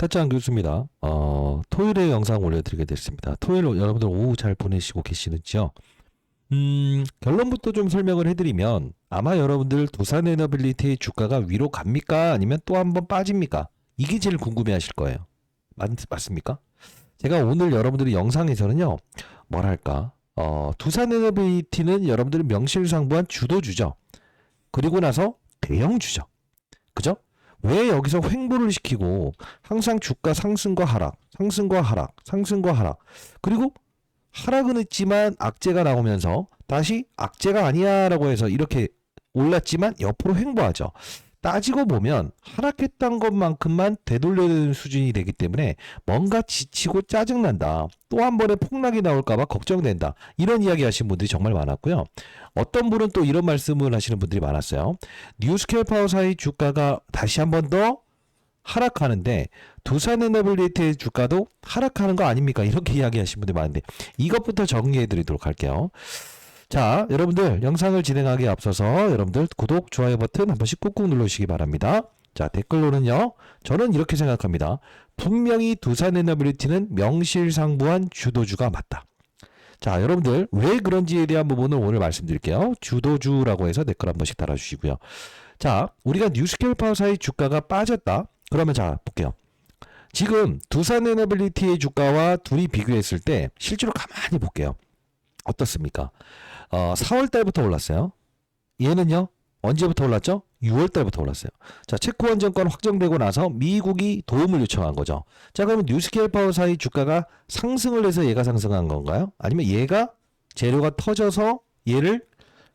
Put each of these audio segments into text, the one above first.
타짜한 교수입니다. 토요일에 영상 올려드리게 됐습니다. 토요일 여러분들 오후 잘 보내시고 계시는지요? 결론부터 좀 설명을 해드리면 아마 여러분들 두산에너빌리티의 주가가 위로 갑니까? 아니면 또 한번 빠집니까? 이게 제일 궁금해 하실 거예요. 맞습니까? 제가 오늘 여러분들이 영상에서는요, 뭐랄까, 두산에너빌리티는 여러분들이 명실상부한 주도주죠. 그리고 나서 대형주죠. 그죠? 왜 여기서 횡보를 시키고 항상 주가 상승과 하락, 상승과 하락, 상승과 하락. 그리고 하락은 했지만 악재가 나오면서 다시 악재가 아니야 라고 해서 이렇게 올랐지만 옆으로 횡보하죠. 따지고 보면 하락했던 것만큼만 되돌려야 되는 수준이 되기 때문에 뭔가 지치고 짜증난다. 또 한 번에 폭락이 나올까봐 걱정된다. 이런 이야기 하신 분들이 정말 많았고요. 어떤 분은 또 이런 말씀을 하시는 분들이 많았어요. 뉴스케일 파워사의 주가가 다시 한 번 더 하락하는데 두산에너빌리티의 주가도 하락하는 거 아닙니까? 이렇게 이야기하시는 분들이 많은데 이것부터 정리해 드리도록 할게요. 자, 여러분들 영상을 진행하기에 앞서서 여러분들 구독, 좋아요 버튼 한 번씩 꾹꾹 눌러주시기 바랍니다. 자, 댓글로는요. 저는 이렇게 생각합니다. 분명히 두산에너빌리티는 명실상부한 주도주가 맞다. 자, 여러분들 왜 그런지에 대한 부분을 오늘 말씀드릴게요. 주도주라고 해서 댓글 한 번씩 달아주시고요. 자, 우리가 뉴스케일 파워사의 주가가 빠졌다. 그러면 자, 볼게요. 지금 두산에너빌리티의 주가와 둘이 비교했을 때 실제로 가만히 볼게요. 어떻습니까? 4월 달부터 올랐어요. 얘는요. 언제부터 올랐죠? 6월 달부터 올랐어요. 자, 체코원 정권 확정되고 나서 미국이 도움을 요청한 거죠. 자, 그러면 뉴스케일 파워사의 주가가 상승을 해서 얘가 상승한 건가요? 아니면 얘가 재료가 터져서 얘를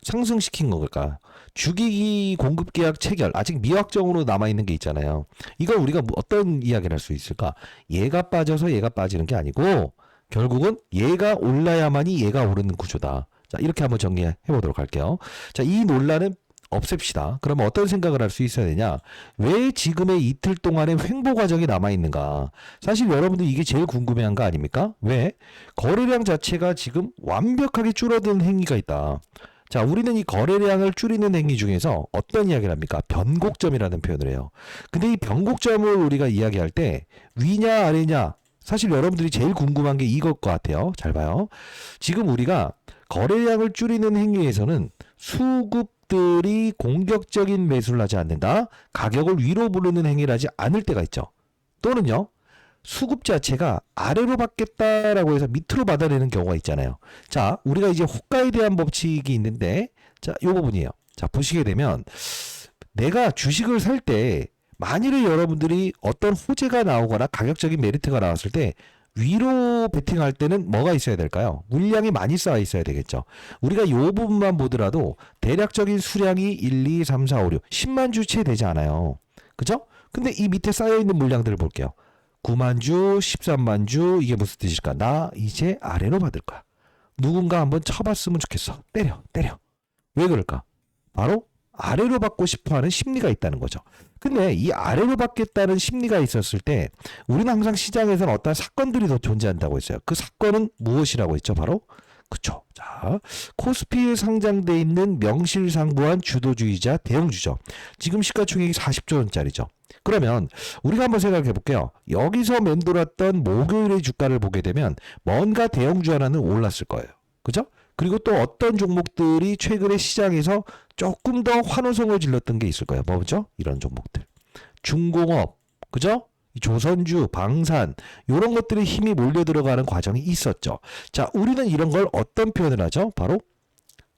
상승시킨 걸까요? 주기기 공급 계약 체결 아직 미확정으로 남아있는 게 있잖아요. 이걸 우리가 어떤 이야기를 할 수 있을까? 얘가 빠져서 얘가 빠지는 게 아니고 결국은 얘가 올라야만이 얘가 오르는 구조다. 자, 이렇게 한번 정리해 보도록 할게요. 자, 이 논란은 없앱시다. 그러면 어떤 생각을 할 수 있어야 되냐? 왜 지금의 이틀 동안의 횡보 과정이 남아있는가? 사실 여러분들 이게 제일 궁금해한 거 아닙니까? 왜? 거래량 자체가 지금 완벽하게 줄어든 행위가 있다. 자, 우리는 이 거래량을 줄이는 행위 중에서 어떤 이야기를 합니까? 변곡점이라는 표현을 해요. 근데 이 변곡점을 우리가 이야기할 때 위냐 아래냐? 사실 여러분들이 제일 궁금한 게 이걸 것 같아요. 잘 봐요. 지금 우리가 거래량을 줄이는 행위에서는 수급들이 공격적인 매수를 하지 않는다. 가격을 위로 부르는 행위를 하지 않을 때가 있죠. 또는요. 수급 자체가 아래로 받겠다라고 해서 밑으로 받아내는 경우가 있잖아요. 자, 우리가 이제 호가에 대한 법칙이 있는데 자, 이 부분이에요. 자, 보시게 되면 내가 주식을 살 때 만일에 여러분들이 어떤 호재가 나오거나 가격적인 메리트가 나왔을 때 위로 베팅할 때는 뭐가 있어야 될까요? 물량이 많이 쌓여 있어야 되겠죠. 우리가 이 부분만 보더라도 대략적인 수량이 1, 2, 3, 4, 5, 6, 10만 주 채 되지 않아요. 그죠? 근데 이 밑에 쌓여있는 물량들을 볼게요. 9만 주, 13만 주, 이게 무슨 뜻일까? 나 이제 아래로 받을 거야. 누군가 한번 쳐봤으면 좋겠어. 때려. 왜 그럴까? 바로 아래로 받고 싶어하는 심리가 있다는 거죠. 근데 이 아래로 받겠다는 심리가 있었을 때 우리는 항상 시장에서는 어떤 사건들이 더 존재한다고 했어요. 그 사건은 무엇이라고 했죠? 바로 그쵸. 자, 코스피에 상장돼 있는 명실상부한 주도주의자 대형주죠. 지금 시가총액이 40조 원짜리죠. 그러면 우리가 한번 생각해 볼게요. 여기서 맴돌았던 목요일의 주가를 보게 되면 뭔가 대형주 하나는 올랐을 거예요. 그죠? 그리고 또 어떤 종목들이 최근에 시장에서 조금 더 환호성을 질렀던 게 있을 거예요. 뭐죠? 이런 종목들. 중공업, 그죠? 조선주, 방산 이런 것들이 힘이 몰려 들어가는 과정이 있었죠. 자, 우리는 이런 걸 어떤 표현을 하죠? 바로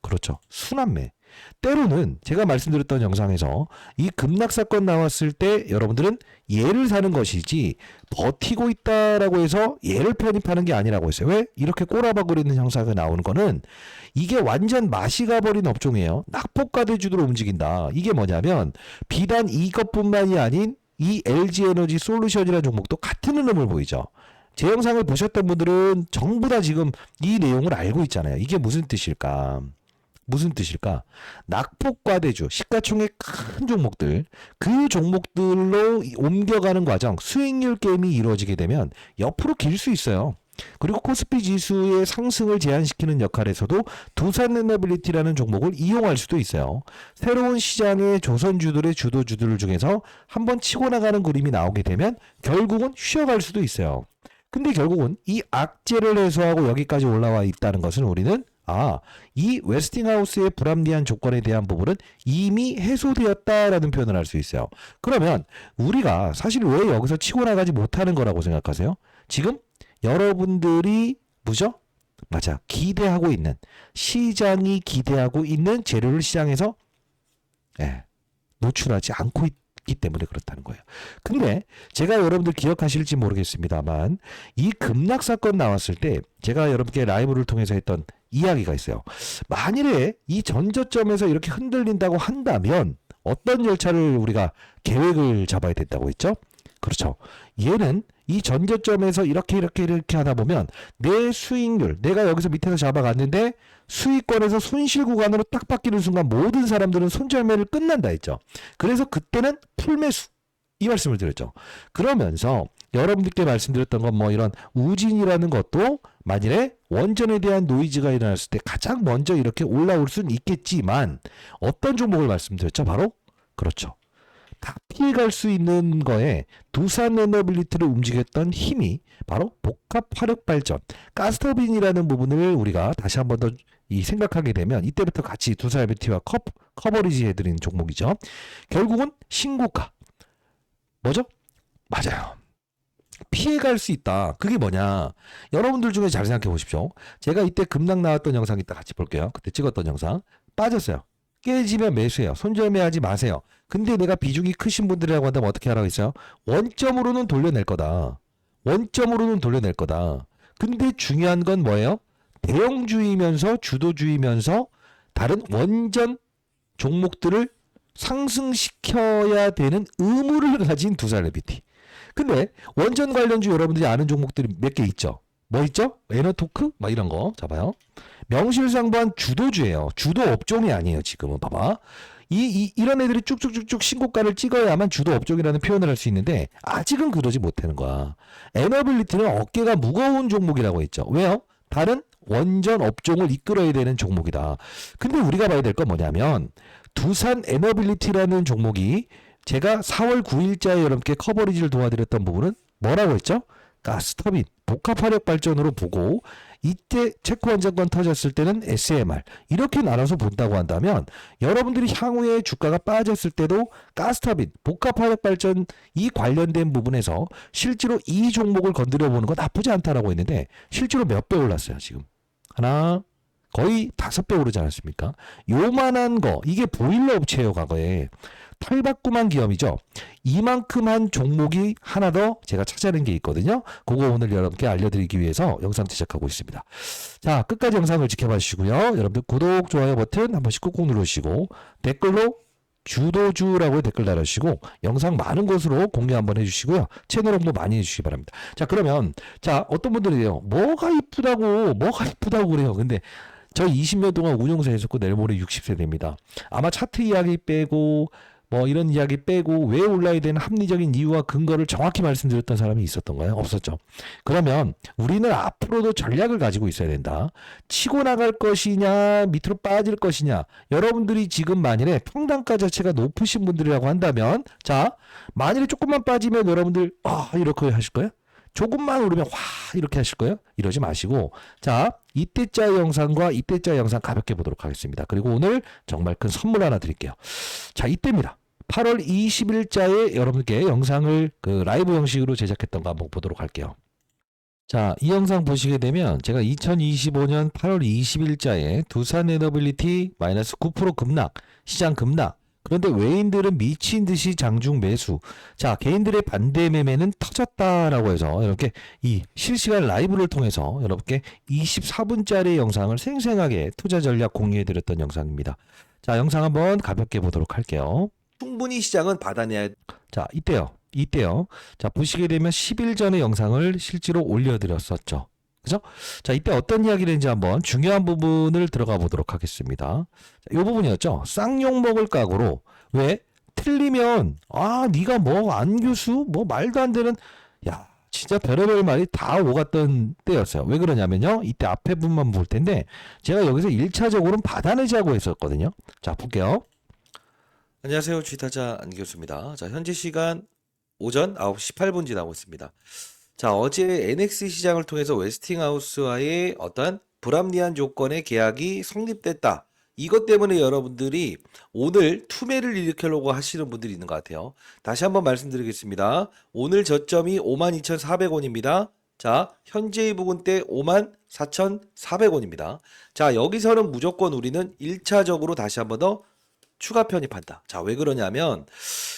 그렇죠. 순환매. 때로는 제가 말씀드렸던 영상에서 이 급락 사건 나왔을 때 여러분들은 얘를 사는 것이지 버티고 있다라고 해서 얘를 편입하는 게 아니라고 했어요. 왜? 이렇게 꼬라박으리는 형사가 나오는 거는 이게 완전 맛이 가버린 업종이에요. 낙폭과대주도로 움직인다. 이게 뭐냐면 비단 이것뿐만이 아닌 이 LG에너지 솔루션이라는 종목도 같은 흐름을 보이죠. 제 영상을 보셨던 분들은 전부 다 지금 이 내용을 알고 있잖아요. 이게 무슨 뜻일까? 낙폭과대주, 시가총액 큰 종목들, 그 종목들로 옮겨가는 과정, 수익률 게임이 이루어지게 되면 옆으로 길 수 있어요. 그리고 코스피 지수의 상승을 제한시키는 역할에서도 두산 에너빌리티라는 종목을 이용할 수도 있어요. 새로운 시장의 조선주들의 주도주들 중에서 한번 치고 나가는 그림이 나오게 되면 결국은 쉬어갈 수도 있어요. 근데 결국은 이 악재를 해소하고 여기까지 올라와 있다는 것은 우리는 이 웨스팅하우스의 불합리한 조건에 대한 부분은 이미 해소되었다라는 표현을 할 수 있어요. 그러면 우리가 사실 왜 여기서 치고 나가지 못하는 거라고 생각하세요? 지금 여러분들이 뭐죠? 맞아. 기대하고 있는, 시장이 기대하고 있는 재료를 시장에서 노출하지 않고 있기 때문에 그렇다는 거예요. 근데 제가 여러분들 기억하실지 모르겠습니다만 이 급락 사건 나왔을 때 제가 여러분께 라이브를 통해서 했던 이야기가 있어요. 만일에 이 전저점에서 이렇게 흔들린다고 한다면 어떤 절차를 우리가 계획을 잡아야 된다고 했죠? 그렇죠. 얘는 이 전저점에서 이렇게 하다 보면 내 수익률, 내가 여기서 밑에서 잡아갔는데 수익권에서 손실 구간으로 딱 바뀌는 순간 모든 사람들은 손절매를 끝난다 했죠. 그래서 그때는 풀매수 이 말씀을 드렸죠. 그러면서 여러분들께 말씀드렸던 건 뭐 이런 우진이라는 것도 만일에 원전에 대한 노이즈가 일어났을 때 가장 먼저 이렇게 올라올 수는 있겠지만 어떤 종목을 말씀드렸죠? 바로 그렇죠. 다 피해갈 수 있는 거에 두산 에너빌리티를 움직였던 힘이 바로 복합 화력 발전, 가스터빈이라는 부분을 우리가 다시 한 번 더 생각하게 되면 이때부터 같이 두산 에너빌리티와 커버리지 해드리는 종목이죠. 결국은 신고가. 뭐죠? 맞아요. 피해갈 수 있다. 그게 뭐냐? 여러분들 중에 잘 생각해 보십시오. 제가 이때 급락 나왔던 영상 이따 같이 볼게요. 그때 찍었던 영상. 빠졌어요. 깨지면 매수해요. 손절매하지 마세요. 근데 내가 비중이 크신 분들이라고 한다면 어떻게 하라고 했어요? 원점으로는 돌려낼 거다. 원점으로는 돌려낼 거다. 근데 중요한 건 뭐예요? 대형주이면서 주도주이면서 다른 원전 종목들을 상승시켜야 되는 의무를 가진 두산 에너빌리티. 근데 원전 관련주 여러분들이 아는 종목들이 몇 개 있죠? 뭐 있죠? 에너토크? 막 이런 거. 잡아요. 명실상부한 주도주예요. 주도 업종이 아니에요. 지금은 봐봐. 이런 애들이 쭉쭉쭉쭉 신고가를 찍어야만 주도 업종이라는 표현을 할 수 있는데 아직은 그러지 못하는 거야. 에너빌리티는 어깨가 무거운 종목이라고 했죠. 왜요? 다른 원전 업종을 이끌어야 되는 종목이다. 근데 우리가 봐야 될 건 뭐냐면 두산 에너빌리티라는 종목이 제가 4월 9일자에 여러분께 커버리지를 도와드렸던 부분은 뭐라고 했죠? 가스터빈, 복합화력 발전으로 보고 이때 체코 원전권 터졌을 때는 SMR 이렇게 나눠서 본다고 한다면 여러분들이 향후에 주가가 빠졌을 때도 가스터빈, 복합화력 발전 이 관련된 부분에서 실제로 이 종목을 건드려 보는 건 나쁘지 않다라고 했는데 실제로 몇 배 올랐어요 지금? 하나 거의 5배 오르지 않았습니까? 요만한 거 이게 보일러 업체예요. 과거에 탈바꿈한 기업이죠. 이만큼 한 종목이 하나 더 제가 찾아낸 게 있거든요. 그거 오늘 여러분께 알려드리기 위해서 영상 제작하고 있습니다. 자, 끝까지 영상을 지켜봐 주시고요. 여러분들 구독, 좋아요 버튼 한 번씩 꾹꾹 누르시고 댓글로 주도주라고 댓글 달아주시고 영상 많은 곳으로 공유 한번 해주시고요. 채널 홍보 많이 해주시기 바랍니다. 자, 그러면 어떤 분들이에요. 뭐가 이쁘다고 그래요. 근데 저 20년 동안 운영사 했었고 내일 모레 60세 됩니다. 아마 차트 이야기 빼고 뭐 이런 이야기 빼고 왜 올라야 되는 합리적인 이유와 근거를 정확히 말씀드렸던 사람이 있었던가요? 없었죠. 그러면 우리는 앞으로도 전략을 가지고 있어야 된다. 치고 나갈 것이냐 밑으로 빠질 것이냐. 여러분들이 지금 만일에 평단가 자체가 높으신 분들이라고 한다면 만일에 조금만 빠지면 여러분들 이렇게 하실 거예요? 조금만 오르면 이렇게 하실 거예요? 이러지 마시고 이때짜 영상과 이때짜 영상 가볍게 보도록 하겠습니다. 그리고 오늘 정말 큰 선물 하나 드릴게요. 이때입니다. 8월 20일자에 여러분께 영상을 라이브 형식으로 제작했던 거 한번 보도록 할게요. 이 영상 보시게 되면 제가 2025년 8월 20일자에 두산 에너빌리티 마이너스 9% 급락, 시장 급락. 그런데 외인들은 미친 듯이 장중 매수. 개인들의 반대 매매는 터졌다라고 해서 이렇게 이 실시간 라이브를 통해서 여러분께 24분짜리 영상을 생생하게 투자 전략 공유해 드렸던 영상입니다. 영상 한번 가볍게 보도록 할게요. 충분히 시장은 받아내야. 이때요. 보시게 되면 10일 전에 영상을 실제로 올려드렸었죠. 그죠? 이때 어떤 이야기를 했는지 한번 중요한 부분을 들어가 보도록 하겠습니다. 이 부분이었죠. 쌍욕 먹을 각오로 왜 틀리면 네가 뭐 안교수 뭐 말도 안 되는 진짜 별의별 말이 다 오갔던 때였어요. 왜 그러냐면요. 이때 앞에 분만 볼 텐데 제가 여기서 1차적으로는 받아내자고 했었거든요. 자, 볼게요. 안녕하세요. 주식타자 안기교수입니다. 자, 현재 시간 오전 9시 18분 지나고 있습니다. 자, 어제 NX 시장을 통해서 웨스팅하우스와의 어떤 불합리한 조건의 계약이 성립됐다. 이것 때문에 여러분들이 오늘 투매를 일으키려고 하시는 분들이 있는 것 같아요. 다시 한번 말씀드리겠습니다. 오늘 저점이 52,400원입니다. 자, 현재의 부근대 54,400원입니다. 자, 여기서는 무조건 우리는 1차적으로 다시 한번 더 추가 편입한다. 자, 왜 그러냐면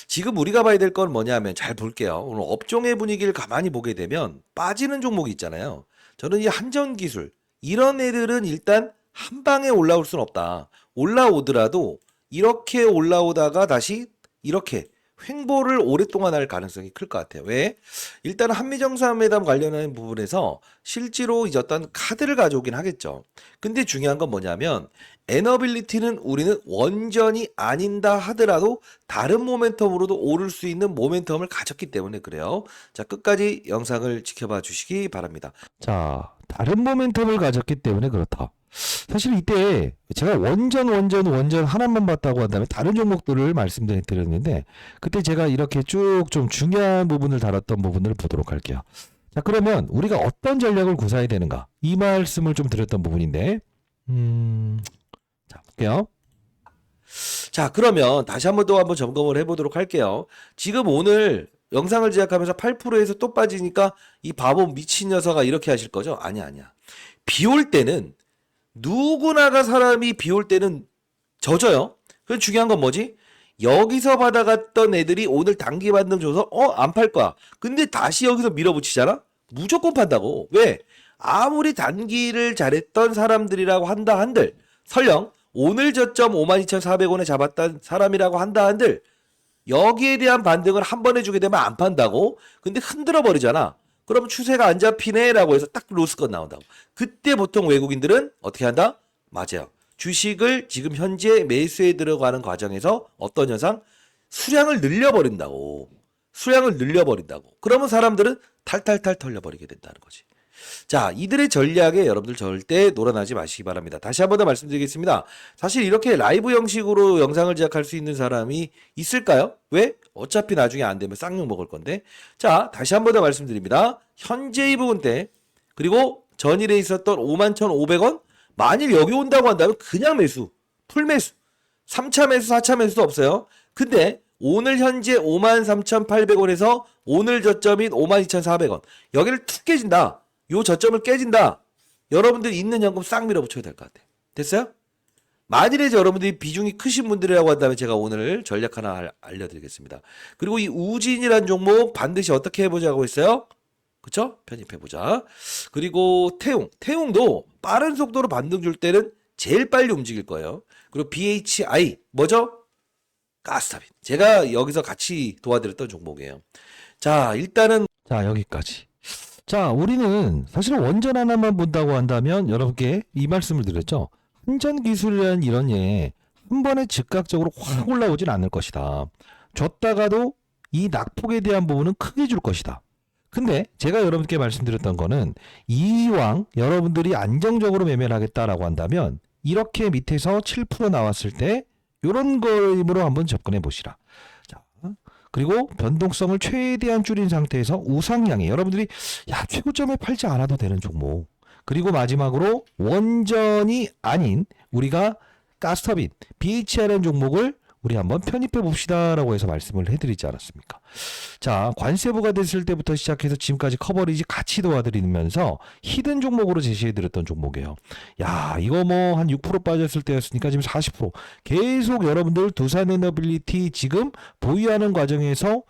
지금 우리가 봐야 될 건 뭐냐면 잘 볼게요. 오늘 업종의 분위기를 가만히 보게 되면 빠지는 종목이 있잖아요. 저는 이 한전기술 이런 애들은 일단 한 방에 올라올 수는 없다. 올라오더라도 이렇게 올라오다가 다시 이렇게 횡보를 오랫동안 할 가능성이 클 것 같아요. 왜? 일단 한미정상회담 관련한 부분에서 실제로 이제 어떤 카드를 가져오긴 하겠죠. 근데 중요한 건 뭐냐면 에너빌리티는 우리는 원전이 아닌다 하더라도 다른 모멘텀으로도 오를 수 있는 모멘텀을 가졌기 때문에 그래요. 자, 끝까지 영상을 지켜봐 주시기 바랍니다. 자, 다른 모멘텀을 가졌기 때문에 그렇다. 사실 이때 제가 원전 하나만 봤다고 한다면 다른 종목들을 말씀드렸는데 그때 제가 이렇게 쭉 좀 중요한 부분을 다뤘던 부분을 보도록 할게요. 자, 그러면 우리가 어떤 전략을 구사해야 되는가? 이 말씀을 좀 드렸던 부분인데 자, 볼게요. 자, 그러면 다시 한번 또 한번 점검을 해보도록 할게요. 지금 오늘 영상을 제작하면서 8%에서 또 빠지니까 이 바보 미친 녀석아 이렇게 하실 거죠? 아니야. 비 올 때는 누구나가 사람이 비 올 때는 젖어요. 그래서 중요한 건 뭐지? 여기서 받아갔던 애들이 오늘 단기 반등 줘서 안 팔 거야. 근데 다시 여기서 밀어붙이잖아? 무조건 판다고. 왜? 아무리 단기를 잘했던 사람들이라고 한다 한들 설령 오늘 저점 52,400원에 잡았던 사람이라고 한다 한들 여기에 대한 반등을 한 번 해주게 되면 안 판다고? 근데 흔들어 버리잖아. 그럼 추세가 안 잡히네 라고 해서 딱 로스건 나온다고. 그때 보통 외국인들은 어떻게 한다? 맞아요. 주식을 지금 현재 매수에 들어가는 과정에서 어떤 현상? 수량을 늘려버린다고. 그러면 사람들은 탈탈탈 털려버리게 된다는 거지. 자, 이들의 전략에 여러분들 절대 놀아나지 마시기 바랍니다. 다시 한 번 더 말씀드리겠습니다. 사실 이렇게 라이브 형식으로 영상을 제작할 수 있는 사람이 있을까요? 왜? 어차피 나중에 안 되면 쌍욕 먹을 건데. 자, 다시 한 번 더 말씀드립니다. 현재의 부분대 그리고 전일에 있었던 51,500원 만일 여기 온다고 한다면 그냥 매수, 풀매수, 3차 매수, 4차 매수도 없어요. 근데 오늘 현재 53,800원에서 오늘 저점인 52,400원 여기를 툭 깨진다. 요 저점을 깨진다. 여러분들 있는 현금 싹 밀어붙여야 될 것 같아요. 됐어요? 만일에 여러분들이 비중이 크신 분들이라고 한다면 제가 오늘 전략 하나 알려드리겠습니다. 그리고 이 우진이라는 종목 반드시 어떻게 해보자고 했어요? 그쵸? 편입해보자. 그리고 태웅도 빠른 속도로 반등 줄 때는 제일 빨리 움직일 거예요. 그리고 BHI 뭐죠? 가스타빈. 제가 여기서 같이 도와드렸던 종목이에요. 자, 일단은 자, 여기까지. 자, 우리는 사실 원전 하나만 본다고 한다면 여러분께 이 말씀을 드렸죠. 한전기술이라는 이런 예, 한 번에 즉각적으로 확 올라오진 않을 것이다. 줬다가도 이 낙폭에 대한 부분은 크게 줄 것이다. 근데 제가 여러분께 말씀드렸던 거는 이왕 여러분들이 안정적으로 매매를 하겠다라고 한다면 이렇게 밑에서 7% 나왔을 때 이런 거임으로 한번 접근해 보시라. 자, 그리고 변동성을 최대한 줄인 상태에서 우상향에 여러분들이 최고점에 팔지 않아도 되는 종목. 그리고 마지막으로 원전이 아닌 우리가 가스터빈, BHRN 종목을 우리 한번 편입해 봅시다라고 해서 말씀을 해드리지 않았습니까? 자, 관세 부과됐을 때부터 시작해서 지금까지 커버리지 같이 도와드리면서 히든 종목으로 제시해드렸던 종목이에요. 야, 이거 뭐 한 6% 빠졌을 때였으니까 지금 40% 계속 여러분들 두산에너빌리티 지금 보유하는 과정에서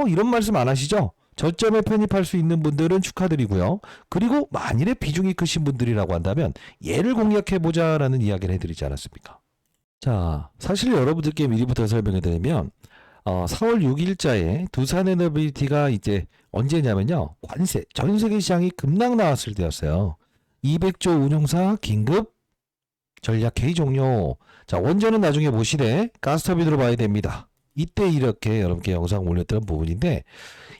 이런 말씀 안 하시죠? 저점에 편입할 수 있는 분들은 축하드리고요. 그리고 만일에 비중이 크신 분들이라고 한다면 얘를 공략해보자라는 이야기를 해드리지 않았습니까? 자, 사실 여러분들께 미리부터 설명해드리면 4월 6일자에 두산에너빌리티가 이제 언제냐면요. 관세, 전 세계 시장이 급락 나왔을 때였어요. 200조 운용사 긴급 전략 회의 종료. 자, 원전은 나중에 보시되 가스터빈으로 봐야 됩니다. 이때 이렇게 여러분께 영상 올렸던 부분인데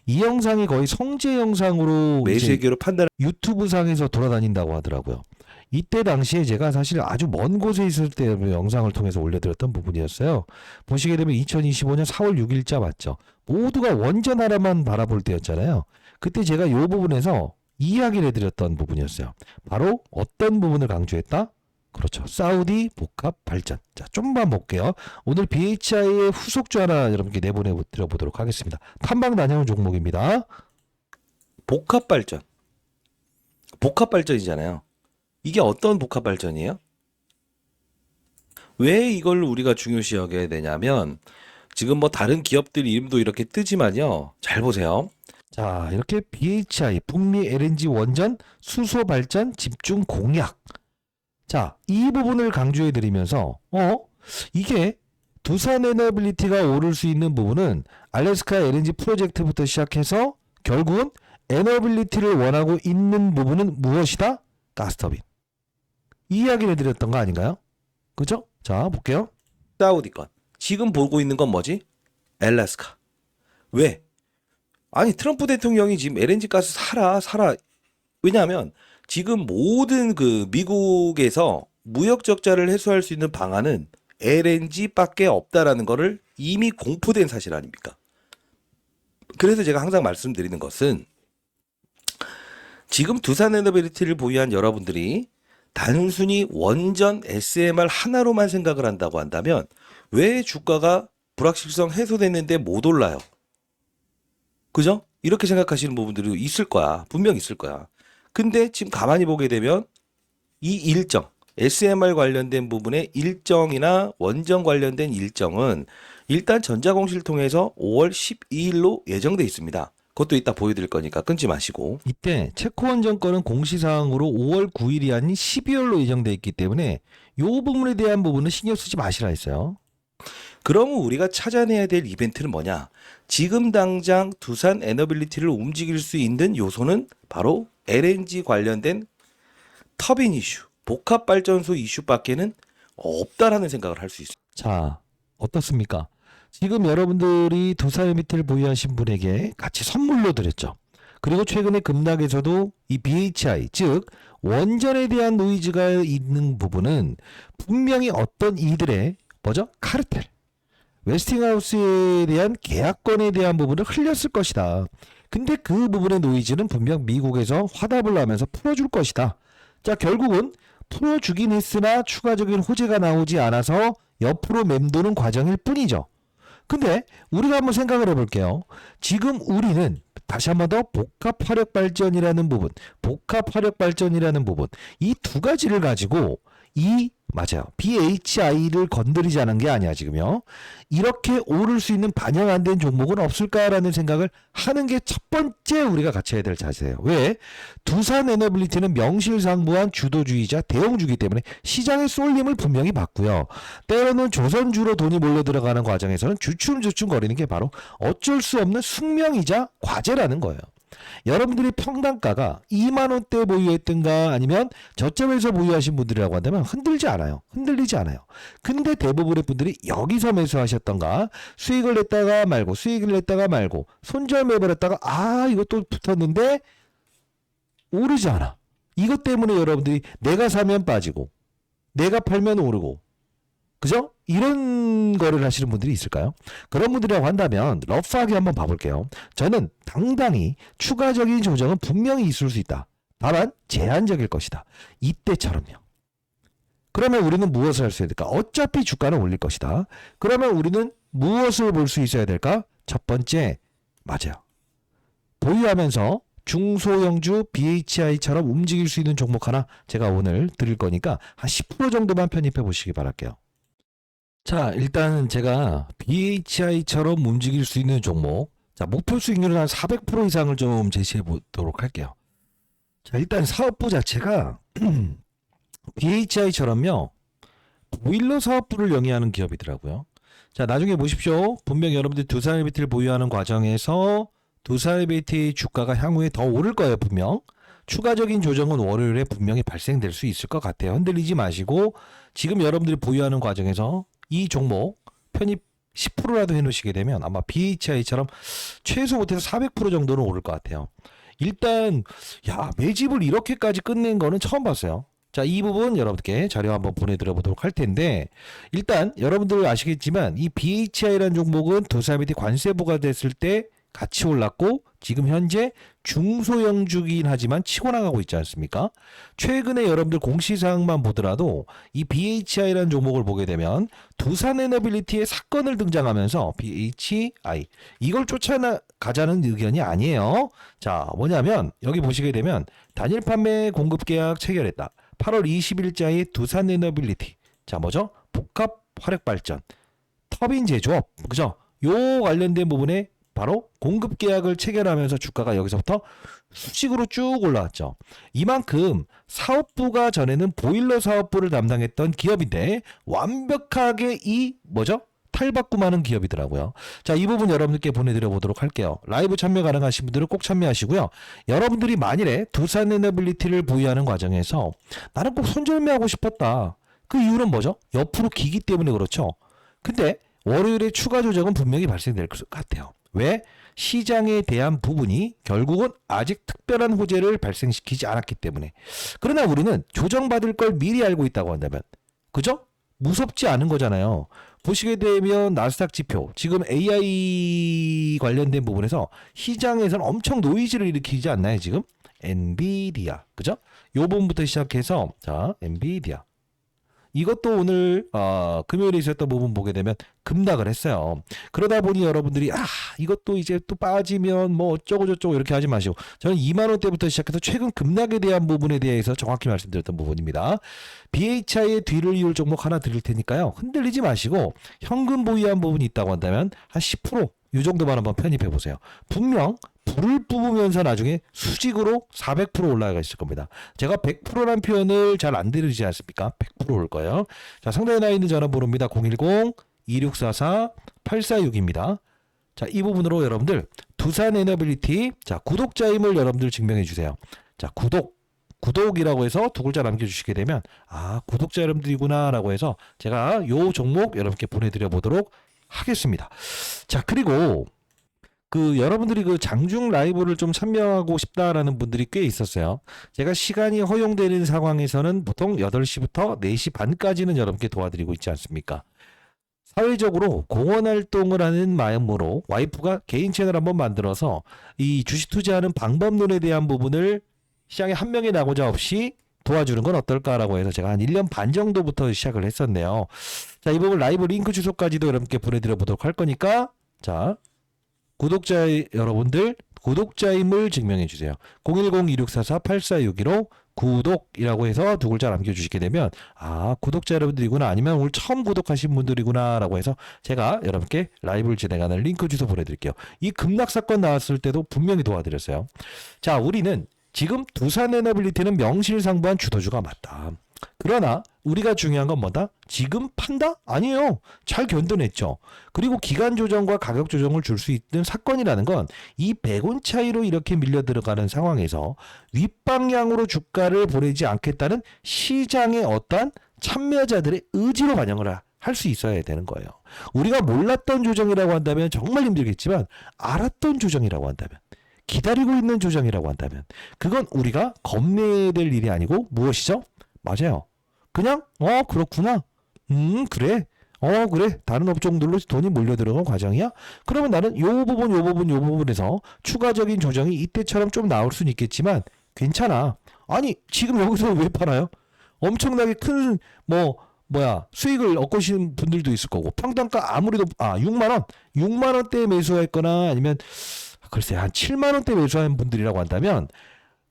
이 영상이 거의 성재 영상으로 이제 매세계로 판단. 유튜브 상에서 돌아다닌다고 하더라고요. 이때 당시에 제가 사실 아주 먼 곳에 있을 때 영상을 통해서 올려드렸던 부분이었어요. 보시게 되면 2025년 4월 6일자 맞죠? 모두가 원전 하나만 바라볼 때였잖아요. 그때 제가 이 부분에서 이야기를 해드렸던 부분이었어요. 바로 어떤 부분을 강조했다? 그렇죠. 사우디 복합 발전. 자, 좀만 볼게요. 오늘 BHI의 후속주 하나 여러분께 내보내 드려보도록 하겠습니다. 탐방 다녀온 종목입니다. 복합 발전. 복합 발전이잖아요. 이게 어떤 복합 발전이에요? 왜 이걸 우리가 중요시 여겨야 되냐면 지금 뭐 다른 기업들 이름도 이렇게 뜨지만요. 잘 보세요. 자, 이렇게 BHI, 북미 LNG 원전 수소 발전 집중 공약. 자, 이 부분을 강조해 드리면서, 이게 두산 에너빌리티가 오를 수 있는 부분은 알래스카 LNG 프로젝트부터 시작해서 결국은 에너빌리티를 원하고 있는 부분은 무엇이다? 가스터빈. 이 이야기를 해드렸던 거 아닌가요? 그죠? 자, 볼게요. 사우디 건. 지금 보고 있는 건 뭐지? 알래스카. 왜? 아니 트럼프 대통령이 지금 LNG 가스 사라. 왜냐하면 지금 모든 그 미국에서 무역 적자를 해소할 수 있는 방안은 LNG밖에 없다라는 거를 이미 공포된 사실 아닙니까? 그래서 제가 항상 말씀드리는 것은 지금 두산 에너빌리티를 보유한 여러분들이 단순히 원전 SMR 하나로만 생각을 한다고 한다면 왜 주가가 불확실성 해소됐는데 못 올라요? 그죠? 이렇게 생각하시는 부분들이 있을 거야. 분명 있을 거야. 근데 지금 가만히 보게 되면 이 일정, SMR 관련된 부분의 일정이나 원전 관련된 일정은 일단 전자공시를 통해서 5월 12일로 예정돼 있습니다. 그것도 이따 보여드릴 거니까 끊지 마시고. 이때 체코 원전 건은 공시사항으로 5월 9일이 아닌 12월로 예정돼 있기 때문에 이 부분에 대한 부분은 신경 쓰지 마시라 했어요. 그러면 우리가 찾아내야 될 이벤트는 뭐냐? 지금 당장 두산 에너빌리티를 움직일 수 있는 요소는 바로 LNG 관련된 터빈 이슈, 복합 발전소 이슈밖에는 없다라는 생각을 할 수 있어요. 자, 어떻습니까? 지금 여러분들이 두산 에너빌리티를 보유하신 분에게 같이 선물로 드렸죠. 그리고 최근에 급락에서도 이 BHI, 즉 원전에 대한 노이즈가 있는 부분은 분명히 어떤 이들의 카르텔, 웨스팅하우스에 대한 계약권에 대한 부분을 흘렸을 것이다. 근데 그 부분의 노이즈는 분명 미국에서 화답을 하면서 풀어줄 것이다. 자, 결국은 풀어주긴 했으나 추가적인 호재가 나오지 않아서 옆으로 맴도는 과정일 뿐이죠. 근데 우리가 한번 생각을 해볼게요. 지금 우리는 다시 한번 더 복합 화력 발전이라는 부분, 이 두 가지를 가지고 맞아요. BHI를 건드리자는 게 아니야, 지금요. 이렇게 오를 수 있는 반영 안 된 종목은 없을까라는 생각을 하는 게 첫 번째 우리가 갖춰야 될 자세예요. 왜? 두산 에너빌리티는 명실상부한 주도주의자 대형주기 때문에 시장의 쏠림을 분명히 받고요. 때로는 조선주로 돈이 몰려 들어가는 과정에서는 주춤주춤 거리는 게 바로 어쩔 수 없는 숙명이자 과제라는 거예요. 여러분들이 평단가가 2만 원대 보유했든가 아니면 저점에서 보유하신 분들이라고 한다면 흔들리지 않아요. 근데 대부분의 분들이 여기서 매수하셨던가 수익을 냈다가 말고 손절 매매를 했다가 이것도 붙었는데 오르지 않아. 이것 때문에 여러분들이 내가 사면 빠지고 내가 팔면 오르고 그죠? 이런 거래를 하시는 분들이 있을까요? 그런 분들이라고 한다면 러프하게 한번 봐볼게요. 저는 당당히 추가적인 조정은 분명히 있을 수 있다. 다만 제한적일 것이다. 이때처럼요. 그러면 우리는 무엇을 할 수 있어야 될까? 어차피 주가는 올릴 것이다. 그러면 우리는 무엇을 볼 수 있어야 될까? 첫 번째, 맞아요. 보유하면서 중소형주 BHI처럼 움직일 수 있는 종목 하나 제가 오늘 드릴 거니까 한 10% 정도만 편입해 보시기 바랄게요. 자, 일단 제가 BHI처럼 움직일 수 있는 종목, 자, 목표 수익률은 한 400% 이상을 좀 제시해 보도록 할게요. 자, 일단 사업부 자체가 BHI처럼요, 보일러 사업부를 영위하는 기업이더라고요. 자, 나중에 보십시오. 분명히 여러분들 두산 엘비티를 보유하는 과정에서 두산 엘비티 주가가 향후에 더 오를 거예요, 분명. 추가적인 조정은 월요일에 분명히 발생될 수 있을 것 같아요. 흔들리지 마시고 지금 여러분들이 보유하는 과정에서 이 종목 편입 10%라도 해놓으시게 되면 아마 BHI처럼 최소 못해서 400% 정도는 오를 것 같아요. 일단 매집을 이렇게까지 끝낸 거는 처음 봤어요. 자, 이 부분 여러분께 자료 한번 보내드려 보도록 할 텐데, 일단 여러분들 아시겠지만 이 BHI라는 종목은 도사미티 관세 부과됐을 때 같이 올랐고 지금 현재 중소형주긴 하지만 치고 나가고 있지 않습니까? 최근에 여러분들 공시사항만 보더라도 이 BHI라는 종목을 보게 되면 두산에너빌리티의 사건을 등장하면서 BHI 이걸 쫓아가자는 의견이 아니에요. 자, 뭐냐면 여기 보시게 되면 단일 판매 공급 계약 체결했다. 8월 20일자에 두산에너빌리티. 자, 뭐죠? 복합 화력발전 터빈 제조업. 그죠? 요 관련된 부분에 바로 공급 계약을 체결하면서 주가가 여기서부터 수직으로 쭉 올라왔죠. 이만큼 사업부가 전에는 보일러 사업부를 담당했던 기업인데 완벽하게 탈바꿈하는 기업이더라고요. 자, 이 부분 여러분들께 보내드려 보도록 할게요. 라이브 참여 가능하신 분들은 꼭 참여하시고요. 여러분들이 만일에 두산에너빌리티를 보유하는 과정에서 나는 꼭 손절매하고 싶었다. 그 이유는 뭐죠? 옆으로 기기 때문에 그렇죠. 근데 월요일에 추가 조정은 분명히 발생될 것 같아요. 왜? 시장에 대한 부분이 결국은 아직 특별한 호재를 발생시키지 않았기 때문에. 그러나 우리는 조정받을 걸 미리 알고 있다고 한다면, 그죠? 무섭지 않은 거잖아요. 보시게 되면 나스닥 지표, 지금 AI 관련된 부분에서 시장에서는 엄청 노이즈를 일으키지 않나요, 지금? 엔비디아, 그죠? 요 부분부터 시작해서, 자, 엔비디아. 이것도 오늘 금요일에 있었던 부분 보게 되면 급락을 했어요. 그러다 보니 여러분들이 이것도 이제 또 빠지면 뭐 어쩌고 저쩌고 이렇게 하지 마시고, 저는 2만 원대부터 시작해서 최근 급락에 대한 부분에 대해서 정확히 말씀드렸던 부분입니다. BHI의 뒤를 이을 종목 하나 드릴 테니까요. 흔들리지 마시고 현금 보유한 부분이 있다고 한다면 한 10%, 이 정도만 한번 편입해 보세요. 분명 불을 뽑으면서 나중에 수직으로 400% 올라가 있을 겁니다. 제가 100%란 표현을 잘 안 드리지 않습니까? 100%올 거예요. 자, 상단에 나와 있는 전화번호입니다. 010-2644-846입니다. 자, 이 부분으로 여러분들 두산에너빌리티, 자, 구독자임을 여러분들 증명해 주세요. 자, 구독이라고 해서 두 글자 남겨주시게 되면 구독자 여러분들이구나 라고 해서 제가 요 종목 여러분께 보내드려 보도록 하겠습니다. 자, 그리고 여러분들이 장중 라이브를 좀 참여하고 싶다라는 분들이 꽤 있었어요. 제가 시간이 허용되는 상황에서는 보통 8시부터 4시 반까지는 여러분께 도와드리고 있지 않습니까? 사회적으로 공헌 활동을 하는 마음으로 와이프가 개인 채널 한번 만들어서 이 주식 투자하는 방법론에 대한 부분을 시장에 한 명이 나고자 없이 도와주는 건 어떨까라고 해서 제가 한 1년 반 정도부터 시작을 했었네요. 자, 이 부분 라이브 링크 주소까지도 여러분께 보내드려 보도록 할 거니까, 자, 구독자 여러분들 구독자임을 증명해 주세요. 010-2644-8461로 구독이라고 해서 두 글자 남겨주시게 되면 구독자 여러분들이구나, 아니면 오늘 처음 구독하신 분들이구나 라고 해서 제가 여러분께 라이브를 진행하는 링크 주소 보내드릴게요. 이 급락 사건 나왔을 때도 분명히 도와드렸어요. 자, 우리는 지금 두산에너빌리티는 명실상부한 주도주가 맞다. 그러나 우리가 중요한 건 뭐다? 지금 판다? 아니에요. 잘 견뎌냈죠. 그리고 기간 조정과 가격 조정을 줄 수 있는 사건이라는 건 이 100원 차이로 이렇게 밀려 들어가는 상황에서 윗방향으로 주가를 보내지 않겠다는 시장의 어떠한 참여자들의 의지로 반영을 할 수 있어야 되는 거예요. 우리가 몰랐던 조정이라고 한다면 정말 힘들겠지만, 알았던 조정이라고 한다면, 기다리고 있는 조정이라고 한다면, 그건 우리가 겁내야 될 일이 아니고 무엇이죠? 맞아요. 그냥 그렇구나. 그래. 그래. 다른 업종들로 돈이 몰려 들어간 과정이야? 그러면 나는 요 부분에서 추가적인 조정이 이때처럼 좀 나올 수는 있겠지만 괜찮아. 아니, 지금 여기서 왜 팔아요? 엄청나게 큰 수익을 얻고 계신 분들도 있을 거고, 평단가 아무래도 6만 원대에 매수했거나 아니면 글쎄 한 7만 원대 매수한 분들이라고 한다면,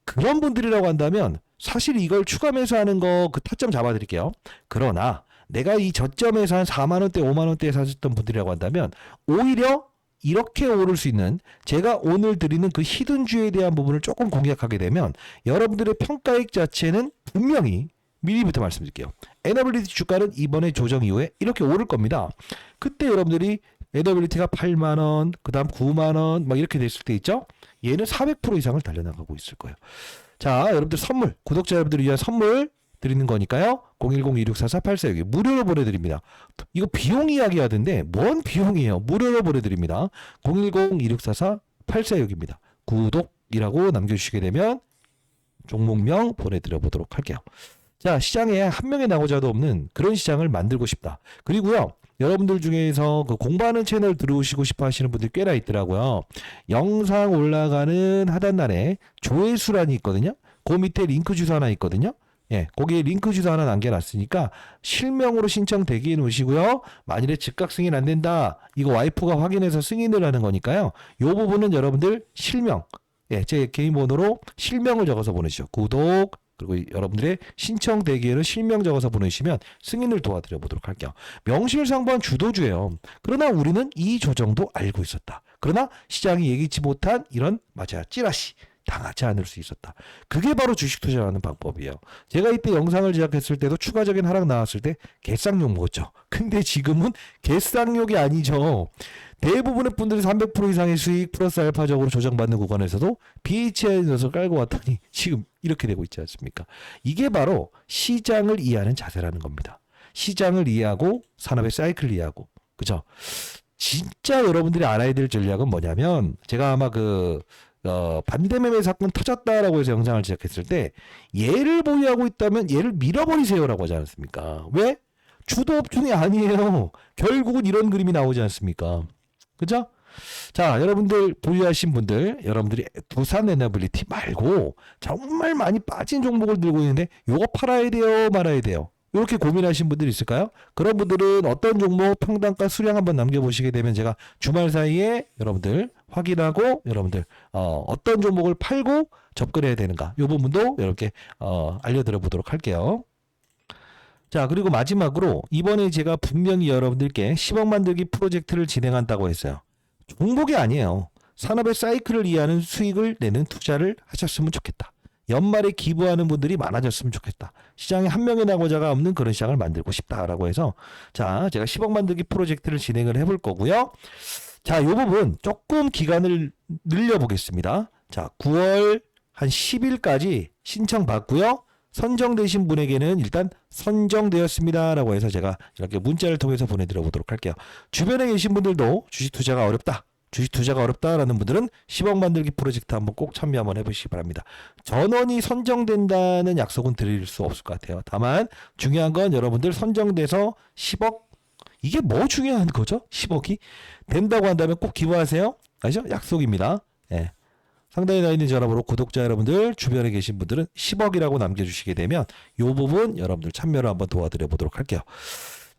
그런 분들이라고 한다면 사실 이걸 추가 매수하는 거 그 타점 잡아드릴게요. 그러나 내가 이 저점에서 한 4만 원대, 5만 원대에 사셨던 분들이라고 한다면 오히려 이렇게 오를 수 있는, 제가 오늘 드리는 그 히든주에 대한 부분을 조금 공략하게 되면 여러분들의 평가액 자체는 분명히 미리부터 말씀드릴게요. 에너빌리티 주가는 이번에 조정 이후에 이렇게 오를 겁니다. 그때 여러분들이 에너빌리티가 8만 원, 그 다음 9만 원 막 이렇게 됐을 때 있죠? 얘는 400% 이상을 달려나가고 있을 거예요. 자, 여러분들 선물, 구독자 여러분들을 위한 선물 드리는 거니까요. 010-2644-8462 무료로 보내드립니다. 이거 비용 이야기 하던데 뭔 비용이에요. 무료로 보내드립니다. 010-2644-8462입니다. 구독이라고 남겨주시게 되면 종목명 보내드려 보도록 할게요. 자, 시장에 한 명의 나고자도 없는 그런 시장을 만들고 싶다. 그리고요, 여러분들 중에서 그 공부하는 채널 들어오시고 싶어 하시는 분들 꽤나 있더라고요. 영상 올라가는 하단란에 조회수란이 있거든요. 그 밑에 링크 주소 하나 있거든요. 예, 거기에 링크 주소 하나 남겨놨으니까 실명으로 신청 대기해 놓으시고요. 만일에 즉각 승인 안 된다, 이거 와이프가 확인해서 승인을 하는 거니까요. 요 부분은 여러분들 실명, 예, 제 개인 번호로 실명을 적어서 보내주시죠. 구독, 그리고 여러분들의 신청 대기에는 실명 적어서 보내주시면 승인을 도와드려 보도록 할게요. 명실상부한 주도주예요. 그러나 우리는 이 조정도 알고 있었다. 그러나 시장이 예기치 못한 이런 맞아요, 찌라시 당하지 않을 수 있었다. 그게 바로 주식 투자하는 방법이에요. 제가 이때 영상을 제작했을 때도 추가적인 하락 나왔을 때 개쌍욕 먹었죠. 근데 지금은 개쌍욕이 아니죠. 대부분의 분들이 300% 이상의 수익 플러스 알파적으로 조정받는 구간에서도 BHI 녀석 깔고 왔더니 지금 이렇게 되고 있지 않습니까? 이게 바로 시장을 이해하는 자세라는 겁니다. 시장을 이해하고 산업의 사이클을 이해하고, 그죠? 진짜 여러분들이 알아야 될 전략은 뭐냐면, 제가 아마 반대매매 사건 터졌다라고 해서 영상을 제작했을 때 얘를 보유하고 있다면 얘를 밀어버리세요라고 하지 않았습니까? 왜? 주도 업종이 아니에요. 결국은 이런 그림이 나오지 않습니까? 그죠? 자, 여러분들 보유하신 분들, 여러분들이 두산 에너빌리티 말고 정말 많이 빠진 종목을 들고 있는데 요거 팔아야 돼요, 말아야 돼요, 이렇게 고민하신 분들 있을까요? 그런 분들은 어떤 종목 평단가 수량 한번 남겨보시게 되면 제가 주말 사이에 여러분들 확인하고, 여러분들 어떤 종목을 팔고 접근해야 되는가, 이 부분도 이렇게 알려드려 보도록 할게요. 자, 그리고 마지막으로 이번에 제가 분명히 여러분들께 10억 만들기 프로젝트를 진행한다고 했어요. 종목이 아니에요. 산업의 사이클을 이해하는 수익을 내는 투자를 하셨으면 좋겠다. 연말에 기부하는 분들이 많아졌으면 좋겠다. 시장에 한 명의 나고자가 없는 그런 시장을 만들고 싶다라고 해서, 자, 제가 10억 만들기 프로젝트를 진행을 해볼 거고요. 자, 이 부분 조금 기간을 늘려보겠습니다. 자, 9월 한 10일까지 신청 받고요. 선정되신 분에게는 일단 선정되었습니다라고 해서 제가 이렇게 문자를 통해서 보내드려 보도록 할게요. 주변에 계신 분들도 주식 투자가 어렵다라는 분들은 10억 만들기 프로젝트 한번 꼭 참여 한번 해보시기 바랍니다. 전원이 선정된다는 약속은 드릴 수 없을 것 같아요. 다만 중요한 건 여러분들 선정돼서 10억, 이게 뭐 중요한 거죠? 10억이 된다고 한다면 꼭 기부하세요. 아시죠? 약속입니다. 예. 상단에 나와 있는 전화번호 구독자 여러분들, 주변에 계신 분들은 10억이라고 남겨주시게 되면 이 부분 여러분들 참여를 한번 도와드려 보도록 할게요.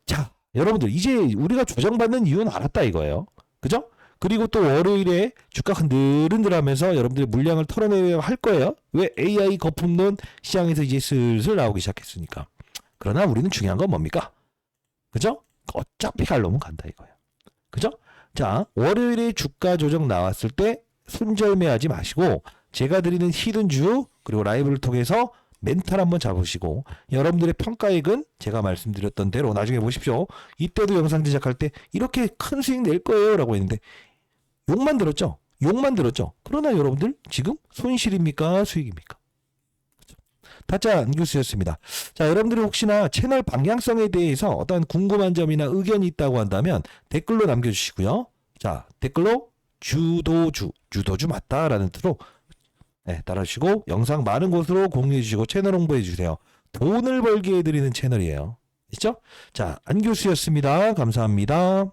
자, 여러분들 이제 우리가 조정받는 이유는 알았다 이거예요. 그죠? 그리고 또 월요일에 주가 흔들흔들하면서 여러분들이 물량을 털어내야 할 거예요. 왜? AI 거품론 시장에서 이제 슬슬 나오기 시작했으니까. 그러나 우리는 중요한 건 뭡니까? 그죠? 어차피 갈 놈은 간다 이거예요. 그죠? 자, 월요일에 주가 조정 나왔을 때 손절매하지 마시고 제가 드리는 히든주 그리고 라이브를 통해서 멘탈 한번 잡으시고, 여러분들의 평가액은 제가 말씀드렸던 대로 나중에 보십시오. 이때도 영상 제작할 때 이렇게 큰 수익 낼 거예요 라고 했는데 욕만 들었죠. 그러나 여러분들 지금 손실입니까, 수익입니까? 타짜 안교수였습니다. 자, 여러분들이 혹시나 채널 방향성에 대해서 어떤 궁금한 점이나 의견이 있다고 한다면 댓글로 남겨주시고요. 자, 댓글로 주도주 맞다라는 뜻으로 따라주시고 영상 많은 곳으로 공유해주시고 채널 홍보해주세요. 돈을 벌게 해드리는 채널이에요. 있죠? 자, 안교수였습니다. 감사합니다.